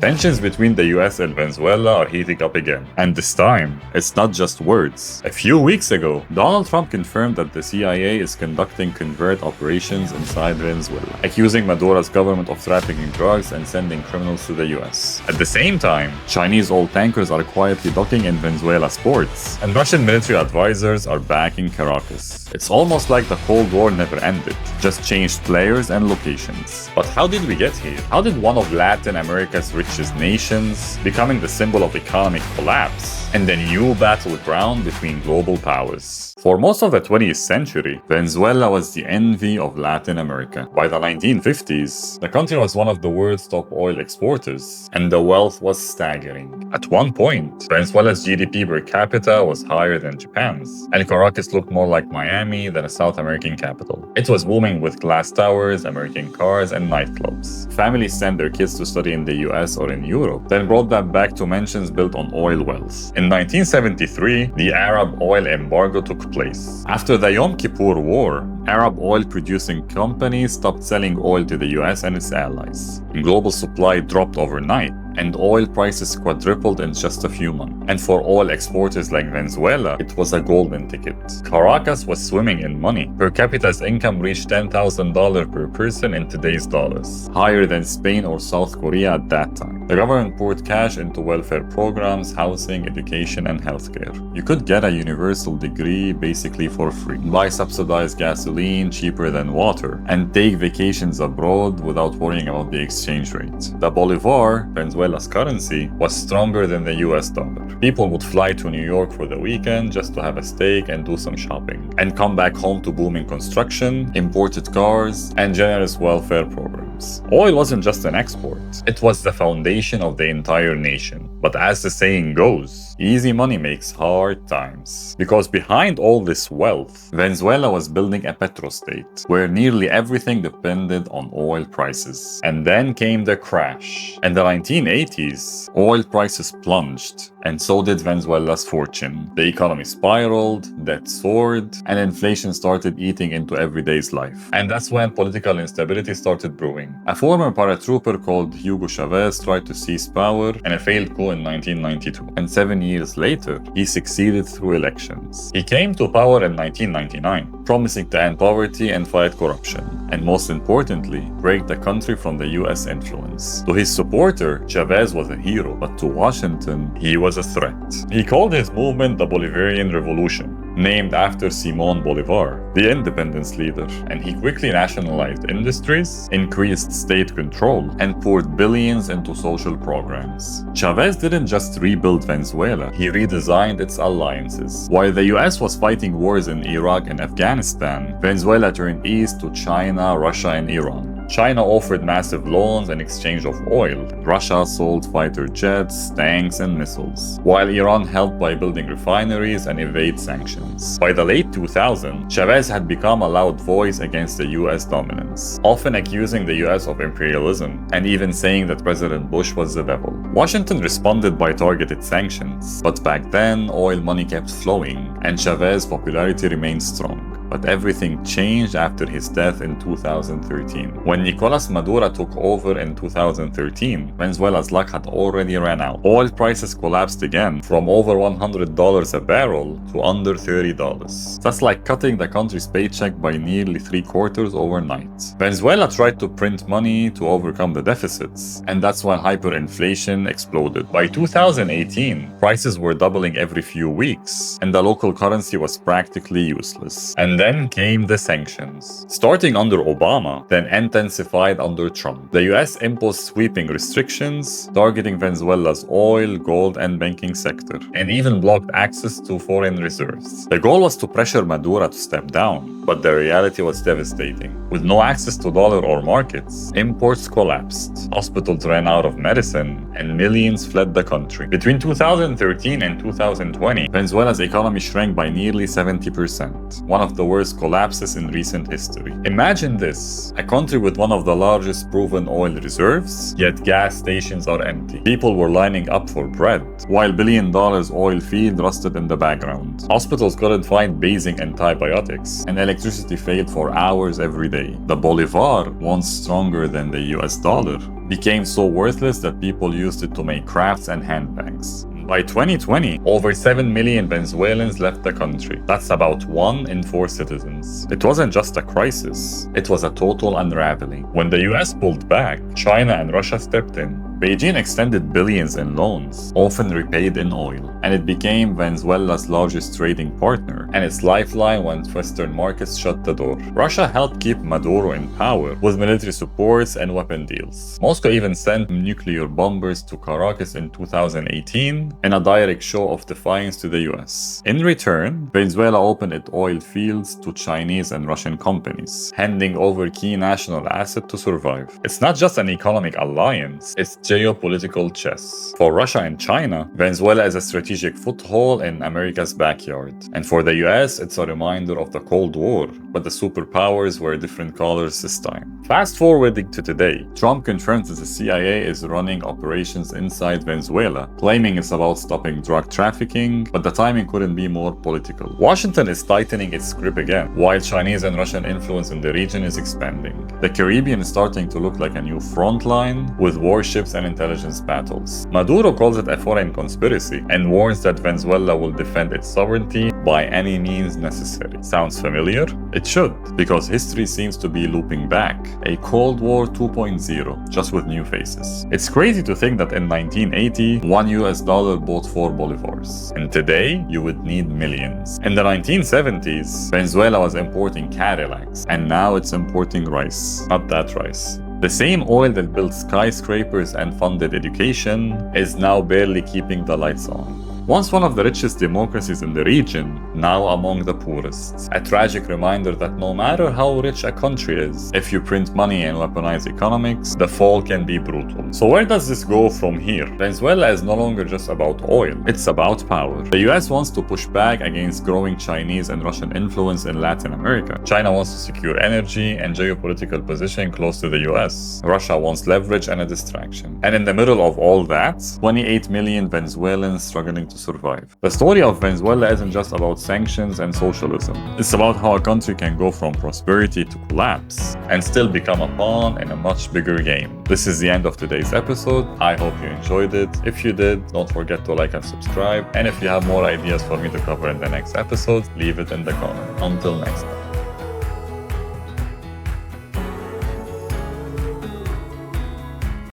Tensions between the US and Venezuela are heating up again. And this time, it's not just words. A few weeks ago, Donald Trump confirmed that the CIA is conducting covert operations inside Venezuela, accusing Maduro's government of trafficking drugs and sending criminals to the US. At the same time, Chinese oil tankers are quietly docking in Venezuela's ports, and Russian military advisors are backing Caracas. It's almost like the Cold War never ended, just changed players and locations. But how did we get here? How did one of Latin America's richest nations becoming the symbol of economic collapse and the new battleground between global powers? For most of the 20th century, Venezuela was the envy of Latin America. By the 1950s, the country was one of the world's top oil exporters, and the wealth was staggering. At one point, Venezuela's GDP per capita was higher than Japan's, and Caracas looked more like Miami than a South American capital. It was booming with glass towers, American cars, and nightclubs. Families sent their kids to study in the US or in Europe, then brought them back to mansions built on oil wells. In 1973, the Arab oil embargo took place. After the Yom Kippur War, Arab oil-producing companies stopped selling oil to the US and its allies. Global supply dropped overnight, and oil prices quadrupled in just a few months. And for oil exporters like Venezuela, it was a golden ticket. Caracas was swimming in money. Per capita's income reached $10,000 per person in today's dollars, higher than Spain or South Korea at that time. The government poured cash into welfare programs, housing, education, and healthcare. You could get a universal degree basically for free, buy subsidized gasoline cheaper than water, and take vacations abroad without worrying about the exchange rate. The Bolivar, Venezuela's currency, was stronger than the US dollar. People would fly to New York for the weekend just to have a steak and do some shopping, and come back home to booming construction, imported cars, and generous welfare programs. Oil wasn't just an export, it was the foundation of the entire nation. But as the saying goes, easy money makes hard times. Because behind all this wealth, Venezuela was building a petrostate, where nearly everything depended on oil prices. And then came the crash. In the 1980s, oil prices plunged, and so did Venezuela's fortune. The economy spiraled, debt soared, and inflation started eating into everyday's life. And that's when political instability started brewing. A former paratrooper called Hugo Chavez tried to seize power in a failed coup in 1992. And 7 years later, he succeeded through elections. He came to power in 1999, promising to end poverty and fight corruption, and most importantly, break the country from the US influence. To his supporter, Chavez was a hero, but to Washington, he was a threat. He called his movement the Bolivarian Revolution, named after Simón Bolívar, the independence leader, and he quickly nationalized industries, increased state control, and poured billions into social programs. Chavez didn't just rebuild Venezuela, he redesigned its alliances. While the US was fighting wars in Iraq and Afghanistan, Venezuela turned east to China, Russia, and Iran. China offered massive loans in exchange of oil. Russia sold fighter jets, tanks, and missiles, while Iran helped by building refineries and evade sanctions. By the late 2000s, Chavez had become a loud voice against the US dominance, often accusing the US of imperialism, and even saying that President Bush was the devil. Washington responded by targeted sanctions, but back then, oil money kept flowing, and Chavez's popularity remained strong. But everything changed after his death in 2013. When Nicolás Maduro took over in 2013, Venezuela's luck had already ran out. Oil prices collapsed again, from over $100 a barrel to under $30. That's like cutting the country's paycheck by nearly 3/4 overnight. Venezuela tried to print money to overcome the deficits, and that's when hyperinflation exploded. By 2018, prices were doubling every few weeks, and the local currency was practically useless. And then came the sanctions. Starting under Obama, then intensified under Trump. The US imposed sweeping restrictions, targeting Venezuela's oil, gold, and banking sector, and even blocked access to foreign reserves. The goal was to pressure Maduro to step down, but the reality was devastating. With no access to dollar or markets, imports collapsed, hospitals ran out of medicine, and millions fled the country. Between 2013 and 2020, Venezuela's economy shrank by nearly 70%, one of the worst collapses in recent history. Imagine this, a country with one of the largest proven oil reserves, yet gas stations are empty. People were lining up for bread, while billion-dollar oil field rusted in the background. Hospitals couldn't find basic antibiotics, and electricity electricity failed for hours every day. The bolivar, once stronger than the US dollar, became so worthless that people used it to make crafts and handbags. By 2020, over 7 million Venezuelans left the country. That's about 1 in 4 citizens. It wasn't just a crisis, it was a total unraveling. When the US pulled back, China and Russia stepped in. Beijing extended billions in loans, often repaid in oil, and it became Venezuela's largest trading partner and its lifeline when Western markets shut the door. Russia helped keep Maduro in power with military supports and weapon deals. Moscow even sent nuclear bombers to Caracas in 2018 in a direct show of defiance to the US. In return, Venezuela opened its oil fields to Chinese and Russian companies, handing over key national assets to survive. It's not just an economic alliance, it's geopolitical chess. For Russia and China, Venezuela is a strategic foothold in America's backyard. And for the US, it's a reminder of the Cold War, but the superpowers wear different colors this time. Fast forwarding to today, Trump confirms that the CIA is running operations inside Venezuela, claiming it's about stopping drug trafficking, but the timing couldn't be more political. Washington is tightening its grip again, while Chinese and Russian influence in the region is expanding. The Caribbean is starting to look like a new front line, with warships and intelligence battles. Maduro calls it a foreign conspiracy and warns that Venezuela will defend its sovereignty by any means necessary. Sounds familiar? It should, because history seems to be looping back. A Cold War 2.0, just with new faces. It's crazy to think that in 1980, $1 bought 4 bolivars. And today, you would need millions. In the 1970s, Venezuela was importing Cadillacs, and now it's importing rice. Not that rice. The same oil that built skyscrapers and funded education is now barely keeping the lights on. Once one of the richest democracies in the region, now among the poorest. A tragic reminder that no matter how rich a country is, if you print money and weaponize economics, the fall can be brutal. So where does this go from here? Venezuela is no longer just about oil, it's about power. The US wants to push back against growing Chinese and Russian influence in Latin America. China wants to secure energy and geopolitical position close to the US. Russia wants leverage and a distraction. And in the middle of all that, 28 million Venezuelans struggling to survive. The story of Venezuela isn't just about sanctions and socialism. It's about how a country can go from prosperity to collapse and still become a pawn in a much bigger game. This is the end of today's episode. I hope you enjoyed it. If you did, don't forget to like and subscribe. And if you have more ideas for me to cover in the next episode, leave it in the comments. Until next time.